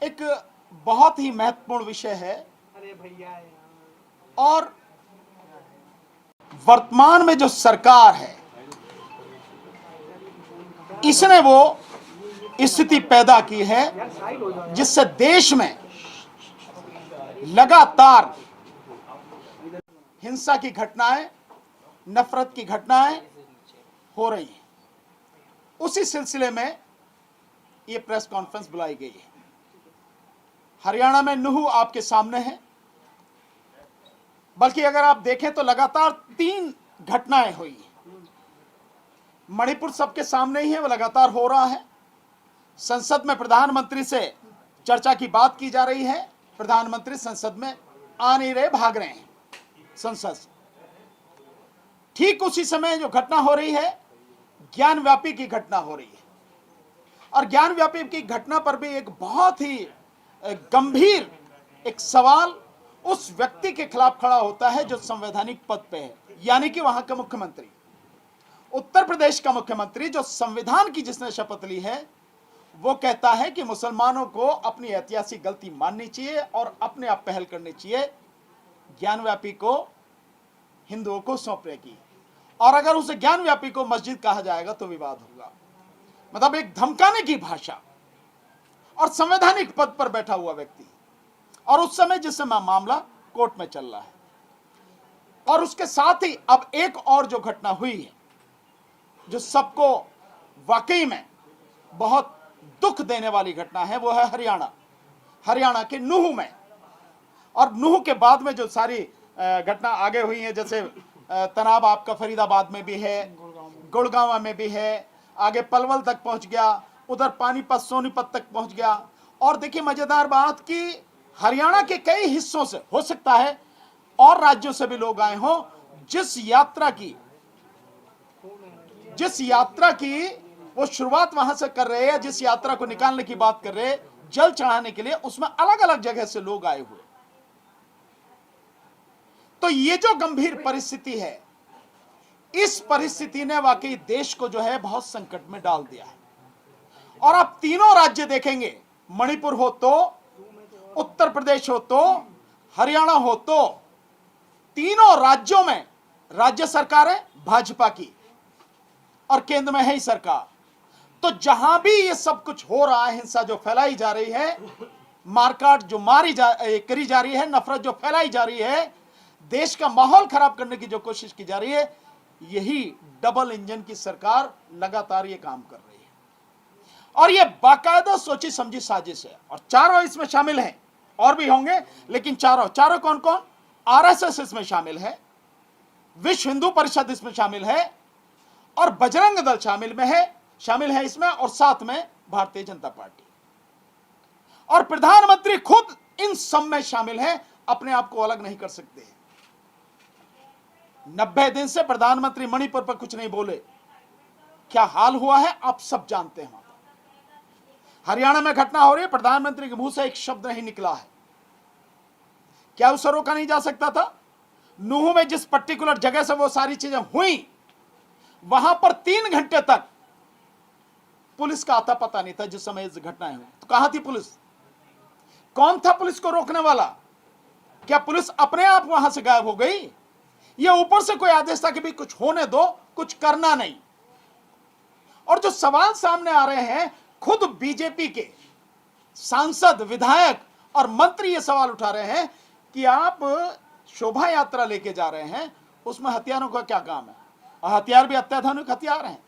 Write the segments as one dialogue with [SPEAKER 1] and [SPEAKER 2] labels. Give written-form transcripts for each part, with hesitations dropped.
[SPEAKER 1] एक बहुत ही महत्वपूर्ण विषय है।
[SPEAKER 2] अरे भैया
[SPEAKER 1] और वर्तमान में जो सरकार है, इसने वो स्थिति पैदा की है जिससे देश में लगातार हिंसा की घटनाएं, नफरत की घटनाएं हो रही हैं। उसी सिलसिले में यह प्रेस कॉन्फ्रेंस बुलाई गई है। हरियाणा में नूह आपके सामने है, बल्कि अगर आप देखें तो लगातार 3 घटनाएं हुई हैं। मणिपुर सबके सामने ही है, वो लगातार हो रहा है। संसद में प्रधानमंत्री से चर्चा की बात की जा रही है, प्रधानमंत्री संसद में आ नहीं रहे, भाग रहे हैं संसद से। ठीक उसी समय जो घटना हो रही है, ज्ञानव्यापी की घटना हो रही है। और ज्ञानव्यापी की घटना पर भी एक बहुत ही गंभीर एक सवाल उस व्यक्ति के खिलाफ खड़ा होता है जो संवैधानिक पद पे है, यानी कि वहां का मुख्यमंत्री, उत्तर प्रदेश का मुख्यमंत्री, जो संविधान की जिसने शपथ ली है, वो कहता है कि मुसलमानों को अपनी ऐतिहासिक गलती माननी चाहिए और अपने आप पहल करनी चाहिए, ज्ञानव्यापी को हिंदुओं को सौंपने की। और अगर उसे ज्ञानव्यापी को मस्जिद कहा जाएगा तो विवाद होगा। मतलब एक धमकाने की भाषा, और संवैधानिक पद पर बैठा हुआ व्यक्ति, और उस समय जिस समय मामला कोर्ट में चल रहा है। और उसके साथ ही अब एक और जो घटना हुई है जो सबको वाकई में बहुत दुख देने वाली घटना है, वो है हरियाणा के नूह में। और नूह के बाद में जो सारी घटना आगे हुई है, जैसे तनाव आपका फरीदाबाद में भी है, गुड़गांव में भी है, आगे पलवल तक पहुंच गया, उधर पानीपत सोनीपत तक पहुंच गया। और देखिए मजेदार बात कि हरियाणा के कई हिस्सों से, हो सकता है और राज्यों से भी लोग आए हों, जिस यात्रा की वो शुरुआत वहां से कर रहे हैं, जिस यात्रा को निकालने की बात कर रहे हैं जल चढ़ाने के लिए, उसमें अलग अलग जगह से लोग आए हुए। तो ये जो गंभीर परिस्थिति है, इस परिस्थिति ने वाकई देश को जो है बहुत संकट में डाल दिया है। और आप तीनों राज्य देखेंगे, मणिपुर हो तो, उत्तर प्रदेश हो तो, हरियाणा हो तो, तीनों राज्यों में राज्य सरकार है भाजपा की और केंद्र में है ही सरकार। तो जहां भी ये सब कुछ हो रहा है, हिंसा जो फैलाई जा रही है, मारकाट जो करी जा रही है, नफरत जो फैलाई जा रही है, देश का माहौल खराब करने की जो कोशिश की जा रही है, यही डबल इंजन की सरकार लगातार ये काम कर रही है। और ये बाकायदा सोची समझी साजिश है। और चारों इसमें शामिल हैं, और भी होंगे, लेकिन चारों कौन कौन? आरएसएस इसमें शामिल है, विश्व हिंदू परिषद इसमें शामिल है, और बजरंग दल शामिल है इसमें, और साथ में भारतीय जनता पार्टी। और प्रधानमंत्री खुद इन सब में शामिल है, अपने आप को अलग नहीं कर सकते। 90 दिन से प्रधानमंत्री मणिपुर पर कुछ नहीं बोले। क्या हाल हुआ है आप सब जानते हैं। हरियाणा में घटना हो रही है, प्रधानमंत्री के मुंह से एक शब्द नहीं निकला है। क्या उसे रोका नहीं जा सकता था? नूह में जिस पर्टिकुलर जगह से वो सारी चीजें हुई, वहां पर 3 घंटे तक पुलिस का आता पता नहीं था। जिस समय इस घटनाएं हुई तो कहां थी पुलिस? कौन था पुलिस को रोकने वाला? क्या पुलिस अपने आप वहां से गायब हो गई? या ऊपर से कोई आदेश था कि भी कुछ होने दो, कुछ करना नहीं? और जो सवाल सामने आ रहे हैं, खुद बीजेपी के सांसद, विधायक और मंत्री ये सवाल उठा रहे हैं कि आप शोभा यात्रा लेके जा रहे हैं, उसमें हथियारों का क्या काम है? और हथियार भी अत्याधुनिक हथियार हैं,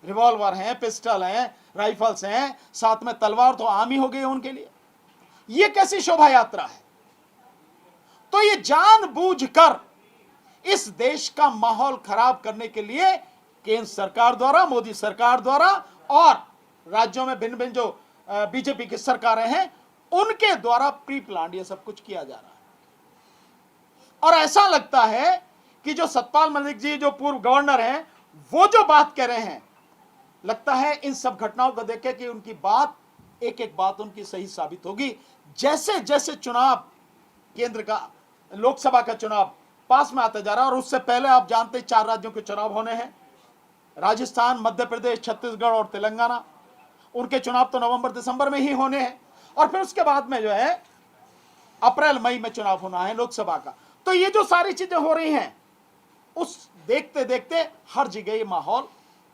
[SPEAKER 1] रिवॉल्वर हैं, पिस्टल हैं, राइफल्स हैं, साथ में तलवार तो आम ही हो गई है उनके लिए। ये कैसी शोभा यात्रा है? तो ये जानबूझकर इस देश का माहौल खराब करने के लिए केंद्र सरकार द्वारा, मोदी सरकार द्वारा, और राज्यों में भिन्न भिन्न जो बीजेपी की सरकारें हैं उनके द्वारा प्री प्लान ये सब कुछ किया जा रहा है। और ऐसा लगता है कि जो सतपाल मलिक जी, जो पूर्व गवर्नर हैं, वो जो बात कह रहे हैं, लगता है इन सब घटनाओं को देख के कि उनकी बात, एक एक बात उनकी सही साबित होगी। जैसे जैसे चुनाव, केंद्र का लोकसभा का चुनाव पास में आता जा रहा है, और उससे पहले आप जानते हैं 4 राज्यों के चुनाव होने हैं, राजस्थान, मध्य प्रदेश, छत्तीसगढ़ और तेलंगाना। उनके चुनाव तो नवंबर दिसंबर में ही होने हैं। और फिर उसके बाद में जो है अप्रैल मई में चुनाव होना है लोकसभा का। तो ये जो सारी चीजें हो रही हैं, उस देखते देखते हर जगह ये माहौल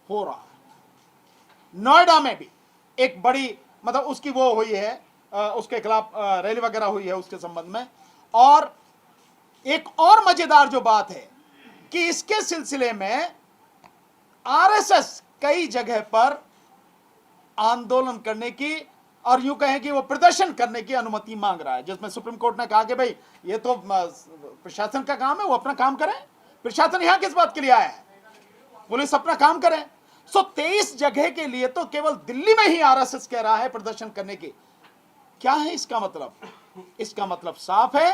[SPEAKER 1] हो रहा है। नोएडा में भी एक बड़ी मतलब उसकी वो हुई है, उसके खिलाफ रैली वगैरह हुई है उसके संबंध में। और एक और मजेदार जो बात है कि इसके सिलसिले में आरएसएस कई जगह पर आंदोलन करने की और यूं कहें कि वो प्रदर्शन करने की अनुमति मांग रहा है, जिसमें सुप्रीम कोर्ट ने कहा कि भाई ये तो प्रशासन का काम है, वो अपना काम करें। प्रशासन यहां किस बात के लिए आया है? पुलिस अपना काम करे। 23 जगह के लिए तो केवल दिल्ली में ही आरएसएस कह रहा है प्रदर्शन करने की। क्या है इसका मतलब? इसका मतलब साफ है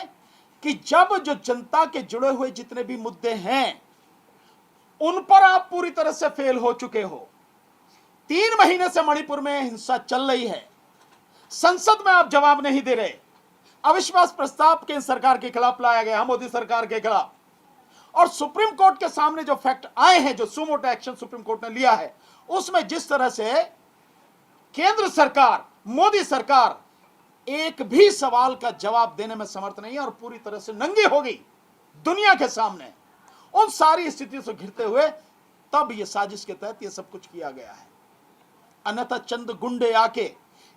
[SPEAKER 1] कि जब जो जनता के जुड़े हुए जितने भी मुद्दे हैं उन पर आप पूरी तरह से फेल हो चुके हो। 3 महीने से मणिपुर में हिंसा चल रही है, संसद में आप जवाब नहीं दे रहे। अविश्वास प्रस्ताव केंद्र सरकार के खिलाफ लाया गया, मोदी सरकार के खिलाफ, और सुप्रीम कोर्ट के सामने जो फैक्ट आए हैं, जो सुमोटो एक्शन सुप्रीम कोर्ट ने लिया है, उसमें जिस तरह से केंद्र सरकार, मोदी सरकार एक भी सवाल का जवाब देने में समर्थ नहीं है और पूरी तरह से नंगी हो गई दुनिया के सामने, उन सारी स्थितियों से घिरते हुए तब यह साजिश के तहत यह सब कुछ किया गया है। अन्यथा चंद गुंडे आके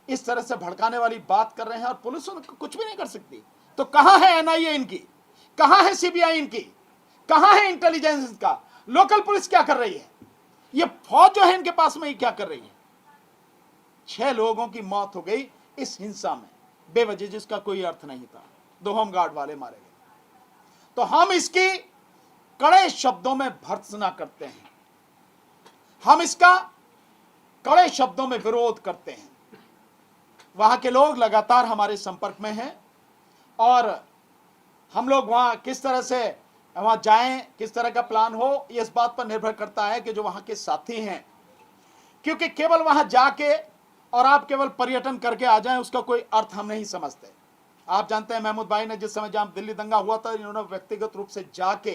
[SPEAKER 1] इस तरह से भड़काने वाली बात कर रहे हैं और पुलिस उनको कुछ भी नहीं कर सकती। तो कहां है एनआईए इनकी, कहां है सीबीआई इनकी, कहां है इंटेलिजेंस इनका? लोकल पुलिस क्या कर रही है? ये फौज जो है इनके पास में ही क्या कर रही है? 6 लोगों की मौत हो गई इस हिंसा में बेवजह, जिसका कोई अर्थ नहीं था। 2 होमगार्ड वाले मारे गए। तो हम इसकी कड़े शब्दों में भर्त्सना करते हैं, हम इसका कड़े शब्दों में विरोध करते हैं। वहां के लोग लगातार हमारे संपर्क में हैं और हम लोग वहां किस तरह से वहां जाएं, किस तरह का प्लान हो, ये इस बात पर निर्भर करता है कि जो वहां के साथी हैं, क्योंकि केवल वहां जाके और आप केवल पर्यटन करके आ जाएं उसका कोई अर्थ हम नहीं समझते। आप जानते हैं महमूद भाई ने जिस समय जहां दिल्ली दंगा हुआ था, इन्होंने व्यक्तिगत रूप से जाके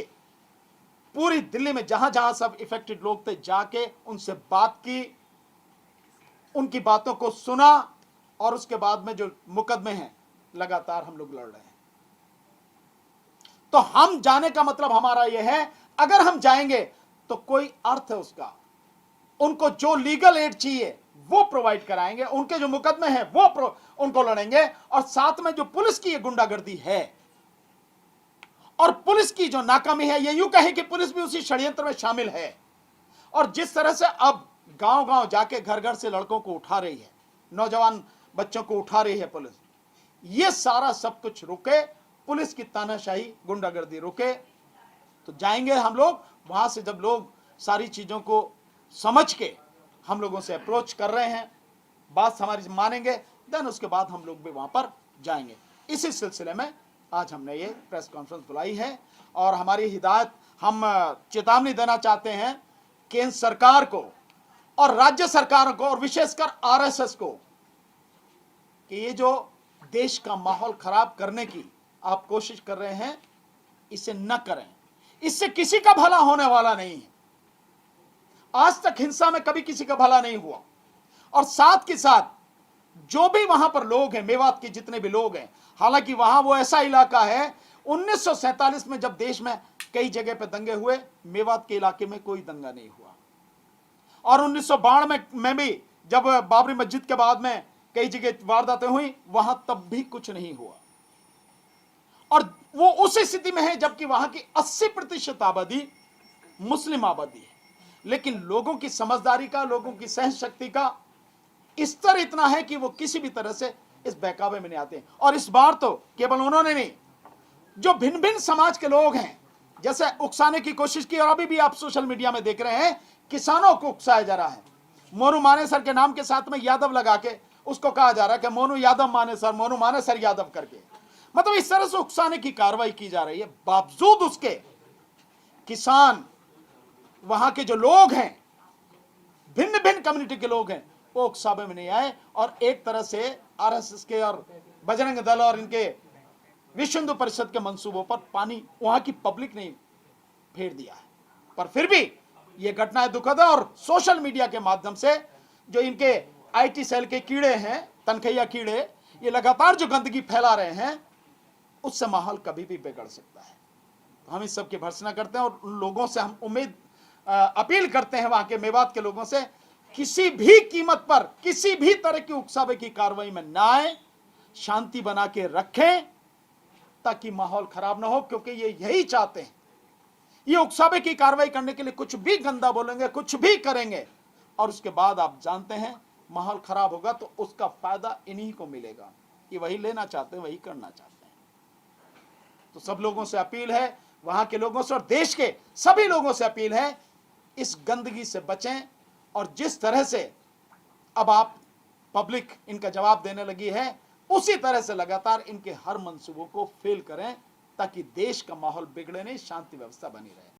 [SPEAKER 1] पूरी दिल्ली में जहां जहां सब इफेक्टेड लोग थे जाके उनसे बात की, उनकी बातों को सुना और उसके बाद में जो मुकदमे हैं लगातार हम लोग लड़ रहे हैं। तो हम जाने का मतलब हमारा यह है, अगर हम जाएंगे तो कोई अर्थ है उसका। उनको जो लीगल एड चाहिए वो प्रोवाइड कराएंगे, उनके जो मुकदमे हैं वो उनको लड़ेंगे, और साथ में जो पुलिस की ये गुंडागर्दी है और पुलिस की जो नाकामी है, ये यूं कहें कि पुलिस भी उसी षड्यंत्र में शामिल है। और जिस तरह से अब गांव गांव जाके घर घर से लड़कों को उठा रही है, नौजवान बच्चों को उठा रही है पुलिस, ये सारा सब कुछ रुके, पुलिस की तानाशाही गुंडागर्दी रुके, तो जाएंगे हम लोग वहां से। जब लोग सारी चीजों को समझ के हम लोगों से अप्रोच कर रहे हैं, बात हमारी मानेंगे, देन उसके बाद हम लोग भी वहां पर जाएंगे। इसी सिलसिले में आज हमने ये प्रेस कॉन्फ्रेंस बुलाई है और हमारी हिदायत, हम चेतावनी देना चाहते हैं केंद्र सरकार को और राज्य सरकारों को और विशेषकर आरएसएस को कि ये जो देश का माहौल खराब करने की आप कोशिश कर रहे हैं, इसे न करें। इससे किसी का भला होने वाला नहीं है। आज तक हिंसा में कभी किसी का भला नहीं हुआ। और साथ के साथ जो भी वहां पर लोग हैं, मेवात के जितने भी लोग हैं, हालांकि वहां वो ऐसा इलाका है, 1947 में जब देश में कई जगह पे दंगे हुए, मेवात के इलाके में कोई दंगा नहीं हुआ। और 1992 में भी जब बाबरी मस्जिद के बाद में कई जगह वारदातें हुई, वहां तब भी कुछ नहीं हुआ। और वो उस स्थिति में है जबकि वहां की 80% आबादी मुस्लिम आबादी है। लेकिन लोगों की समझदारी का, लोगों की सहन शक्ति का स्तर इतना है कि वो किसी भी तरह से इस बहकावे में नहीं आते। और इस बार तो केवल उन्होंने नहीं, जो भिन्न भिन्न समाज के लोग हैं, जैसे उकसाने की कोशिश की, और अभी भी आप सोशल मीडिया में देख रहे हैं किसानों को उकसाया जा रहा है। मोनू मानेसर के नाम के साथ में यादव लगा के उसको कहा जा रहा है कि मोनू यादव मानेसर, मोनू मानेसर यादव करके, मतलब इस तरह से उकसाने की कार्रवाई की जा रही है। बावजूद उसके किसान, वहां के जो लोग हैं, भिन्न भिन्न कम्युनिटी के लोग हैं, वो उकसावे में नहीं आए और एक तरह से आरएसएस के और बजरंग दल और इनके विश्व हिंदू परिषद के मंसूबों पर पानी वहां की पब्लिक ने फेर दिया है। पर फिर भी ये घटनाएं दुखद है और सोशल मीडिया के माध्यम से जो इनके आईटी सेल के कीड़े हैं, तनखैया कीड़े, ये लगातार जो गंदगी फैला रहे हैं उससे माहौल कभी भी बिगड़ सकता है। तो हम इस सब की भर्त्सना करते हैं और उन लोगों से हम अपील करते हैं, वहां के मेवात के लोगों से, किसी भी कीमत पर किसी भी तरह की उकसावे की कार्रवाई में ना आए, शांति बना के रखें ताकि माहौल खराब ना हो, क्योंकि ये यही चाहते हैं। ये उकसावे की कार्रवाई करने के लिए कुछ भी गंदा बोलेंगे, कुछ भी करेंगे, और उसके बाद आप जानते हैं माहौल खराब होगा तो उसका फायदा इन्हीं को मिलेगा। ये वही लेना चाहते हैं, वही करना चाहते हैं। तो सब लोगों से अपील है, वहां के लोगों से और देश के सभी लोगों से अपील है, इस गंदगी से बचें। और जिस तरह से अब आप पब्लिक इनका जवाब देने लगी है, उसी तरह से लगातार इनके हर मंसूबों को फेल करें ताकि देश का माहौल बिगड़े नहीं, शांति व्यवस्था बनी रहे।